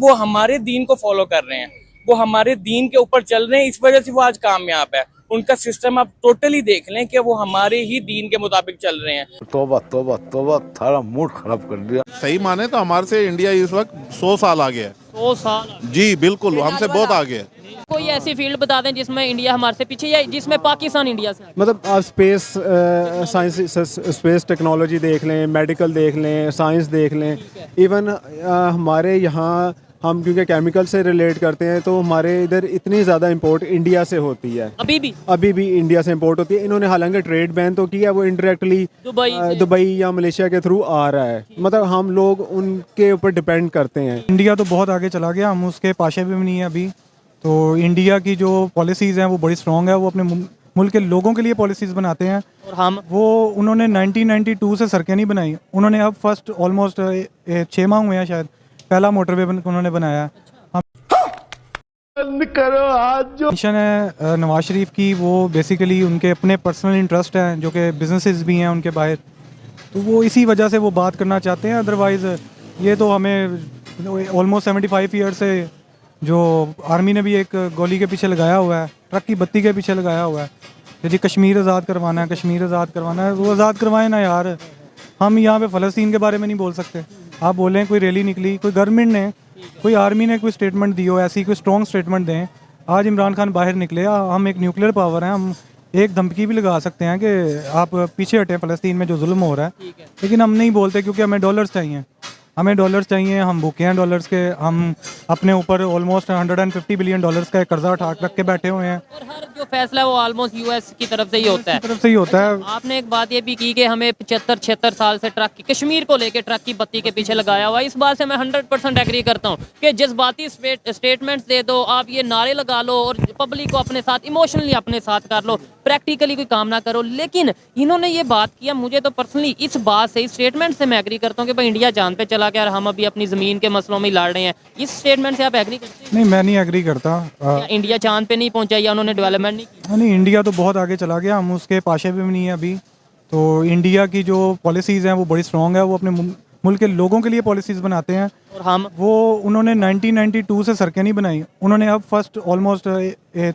वो हमारे दीन को फॉलो कर रहे हैं, वो हमारे दीन के ऊपर चल रहे हैं, इस वजह से वो आज कामयाब है। उनका सिस्टम आप टोटली देख लें कि वो हमारे ही दीन के मुताबिक चल रहे हैं। तौबा तौबा तौबा, थारा मूड खराब कर दिया। सही माने तो हमारे से इंडिया इस वक्त 100 साल आगे है। 100 साल जी बिल्कुल, हमसे बहुत आगे है। कोई ऐसी फील्ड बता दें जिसमें इंडिया हमारे से पीछे या जिसमें पाकिस्तान इंडिया से आगे? मतलब आप स्पेस साइंस, स्पेस टेक्नोलॉजी देख लें, मेडिकल देख लें, साइंस देख लें, इवन हमारे यहाँ हम क्योंकि केमिकल से रिलेट करते हैं तो हमारे इधर इतनी ज़्यादा इंपोर्ट इंडिया से होती है। अभी भी इंडिया से इंपोर्ट होती है। इन्होंने हालांकि ट्रेड बैन तो किया, वो इनडायरेक्टली दुबई या मलेशिया के थ्रू आ रहा है। मतलब हम लोग उनके ऊपर डिपेंड करते हैं। इंडिया तो बहुत आगे चला गया, हम उसके पाशे भी नहीं है अभी। तो इंडिया की जो पॉलिसीज़ हैं वो बड़ी स्ट्रॉन्ग है, वो अपने मुल्क के लोगों के लिए पॉलिसीज़ बनाते हैं। और हम उन्होंने 1992 से सड़कें नहीं बनाई, उन्होंने अब फर्स्ट ऑलमोस्ट 6 माह हुए हैं शायद, पहला मोटरवे उन्होंने बनाया। मिशन है नवाज शरीफ की, वो बेसिकली उनके अपने पर्सनल इंटरेस्ट हैं जो कि बिजनेसेस भी हैं उनके बाहर, तो वो इसी वजह से वो बात करना चाहते हैं। अदरवाइज़ ये तो हमें ऑलमोस्ट 75 ईयर से जो आर्मी ने भी एक गोली के पीछे लगाया हुआ है, ट्रक की बत्ती के पीछे लगाया हुआ है कि जी कश्मीर आज़ाद करवाना है, कश्मीर आज़ाद करवाना है। वो आज़ाद करवाएं ना यार, हम यहाँ पे फ़लस्तीन के बारे में नहीं बोल सकते। आप बोलें कोई रैली निकली, कोई गवर्नमेंट ने, कोई आर्मी ने कोई स्टेटमेंट दी हो, ऐसी कोई स्ट्रॉन्ग स्टेटमेंट दें। आज इमरान खान बाहर निकले, हम एक न्यूक्लियर पावर हैं, हम एक धमकी भी लगा सकते हैं कि आप पीछे हटें फ़लस्तीन में जो जुल्म हो रहा है, लेकिन हम नहीं बोलते क्योंकि हमें डॉलर्स चाहिए, हमें डॉलर्स चाहिए। हम भूखे हैं डॉलर्स के, हम अपने ऊपर ऑलमोस्ट 150 बिलियन डॉलर्स का कर्जा उठा रख के बैठे हुए हैं। और हर जो फैसला है वो ऑलमोस्ट यूएस की तरफ से ही होता है। तरफ से ही होता है। आपने एक बात ये भी की कि हमें 75-76 साल से ट्रक की, कश्मीर को लेके ट्रक की बत्ती के पीछे लगाया हुआ है। इस बात से मैं 100% एग्री करता हूँ कि जज्बाती स्टेटमेंट्स दे दो, आप ये नारे लगा लो और पब्लिक को अपने साथ इमोशनली अपने साथ कर लो, प्रैक्टिकली कोई काम ना करो। लेकिन इन्होंने ये बात किया, मुझे तो पर्सनली इस बात से, इस स्टेटमेंट से मैं एग्री करता हूँ कि भाई इंडिया जान पे चला गया और हम अभी अपनी ज़मीन के मसलों में लड़ रहे हैं। इस स्टेटमेंट से आप एग्री करते हैं? नहीं, मैं नहीं एग्री करता। इंडिया चांद पे नहीं पहुंचा या उन्होंने डेवलपमेंट नहीं की? नहीं, इंडिया तो बहुत आगे चला गया, हम उसके पाशे भी नहीं है अभी। तो इंडिया की जो पॉलिसीज़ हैं वो बड़ी स्ट्रॉन्ग है, वो अपने मुल्क के लोगों के लिए पॉलिसीज़ बनाते हैं। और उन्होंने 1992 से सड़कें नहीं बनाई, उन्होंने अब फर्स्ट ऑलमोस्ट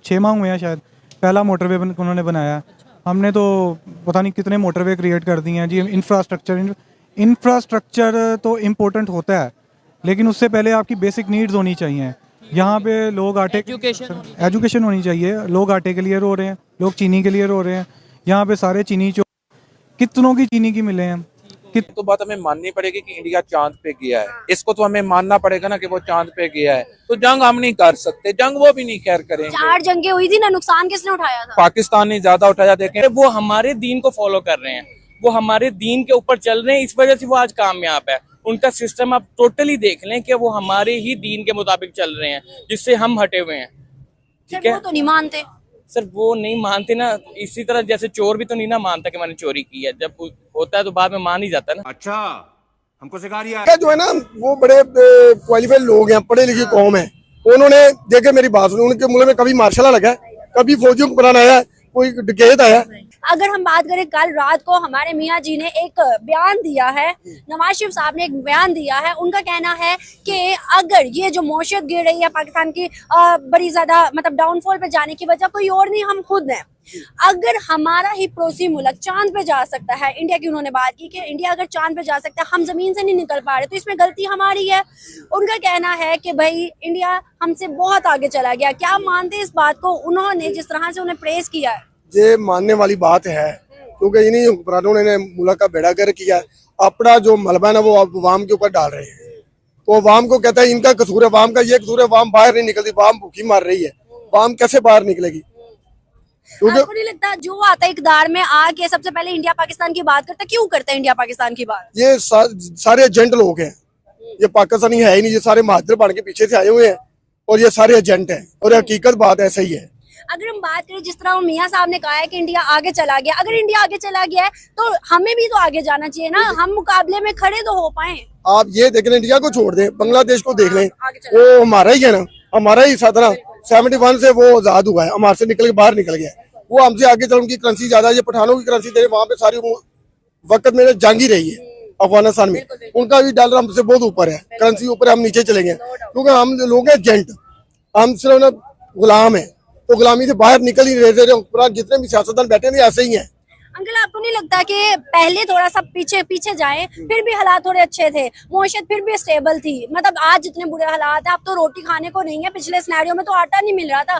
6 माह हुए हैं शायद, पहला मोटरवे उन्होंने बनाया। हमने तो पता नहीं कितने मोटरवे क्रिएट कर दिए हैं जी। इंफ्रास्ट्रक्चर तो इम्पोर्टेंट होता है, लेकिन उससे पहले आपकी बेसिक नीड्स होनी चाहिए। यहाँ पे लोग एजुकेशन होनी चाहिए। लोग आटे के लिए रो रहे हैं, लोग चीनी के लिए रो रहे हैं। यहाँ पे सारे चीनी कितनों की चीनी की मिले हैं। तो बात हमें माननी पड़ेगी कि इंडिया चांद पे गया है, इसको तो हमें मानना पड़ेगा ना कि वो चांद पे गया है। तो जंग हम नहीं कर सकते, जंग वो भी नहीं खैर करेंगे। 4 जंगें हुई थी ना, नुकसान किसने उठाया था? पाकिस्तान ने ज्यादा उठाया। देखें, वो हमारे दीन को फॉलो कर रहे हैं, वो हमारे दीन के ऊपर चल रहे हैं, इस वजह से वो आज कामयाब है। उनका सिस्टम आप टोटली देख लें कि वो हमारे ही दीन के मुताबिक चल रहे हैं, जिससे हम हटे हुए हैं। ठीक है, वो तो नहीं मानते सर, वो नहीं मानते ना। इसी तरह जैसे चोर भी तो नहीं ना मानता कि मैंने चोरी की है, जब होता है तो बाद में मान ही जाता है ना। अच्छा, हमको सिखा रहा जो है ना, वो बड़े क्वालिफाइड लोग हैं, पढ़े लिखे कौम है। उन्होंने देखे मेरी बात सुनी, उनके मुल्क में कभी मार्शल लगा है, कभी फौजियों को प्लान आया, कोई डकैत आया। अगर हम बात करें, कल रात को हमारे मियाँ जी ने एक बयान दिया है, नवाज शरीफ साहब ने एक बयान दिया है। उनका कहना है कि अगर ये जो मौशियत गिर रही है पाकिस्तान की, बड़ी ज्यादा मतलब डाउनफॉल पे जाने की वजह कोई और नहीं, हम खुद हैं। अगर हमारा ही पड़ोसी मुल्क चांद पे जा सकता है, इंडिया की उन्होंने बात की कि इंडिया अगर चांद पे जा सकता है, हम जमीन से नहीं निकल पा रहे, तो इसमें गलती हमारी है। उनका कहना है कि भाई इंडिया हमसे बहुत आगे चला गया। क्या मानते इस बात को? उन्होंने जिस तरह से उन्हें प्रेस किया है, ये मानने वाली बात है, क्योंकि इन्हीं हुक्मरानों ने मुल्क का बेड़ा गर्क किया। अपना जो मलबा है ना वो अवाम के ऊपर डाल रहे हैं। तो अवाम को कहता है इनका कसूर है, अवाम का ये कसूर है, अवाम बाहर नहीं निकलती, अवाम भूखी मार रही है। अवाम कैसे बाहर निकलेगी? आपको नहीं लगता जो आता है इक़्तिदार में आके सबसे पहले इंडिया पाकिस्तान की बात करता है? क्यों करते हैं इंडिया पाकिस्तान की बात? ये सारे एजेंट लोग हैं, ये पाकिस्तानी है ही नहीं, ये सारे महाजर बन के पीछे से आए हुए हैं और ये सारे एजेंट हैं। और हकीकत बात ऐसा ही है। अगर हम बात करें, जिस तरह मियाँ साहब ने कहा है कि इंडिया आगे चला गया, अगर इंडिया आगे चला गया है तो हमें भी तो आगे जाना चाहिए ना, हम मुकाबले में खड़े तो हो पाए। आप ये देख लें, इंडिया को छोड़ दें, बांग्लादेश को देख लें, वो हमारा ही है ना, हमारा ही साथ ना। 71 से वो आजाद हुआ है, हमारे से निकल के बाहर निकल गया। वो हमसे आगे चल, उनकी करेंसी ज्यादा है। ये पठानों की करेंसी दे, वहाँ पे सारी वक्त में जंग ही रही है। अफगानिस्तान में, उनका भी डॉलर हमसे बहुत ऊपर है, करेंसी ऊपर है, हम नीचे चले गए क्योंकि हम लोग हैं जेंट, हम सिर्फ ना गुलाम है, तो गुलामी से बाहर निकल ही रहे थे। जितने भी सियासतदान बैठे हैं ऐसे ही हैं। अंकल आपको नहीं लगता कि पहले थोड़ा सा पीछे पीछे जाएं, फिर भी हालात थोड़े अच्छे थे, मौशत फिर भी स्टेबल थी? मतलब आज जितने बुरे हालात हैं, अब तो रोटी खाने को नहीं है, पिछले सिनेरियो में तो आटा नहीं मिल रहा था।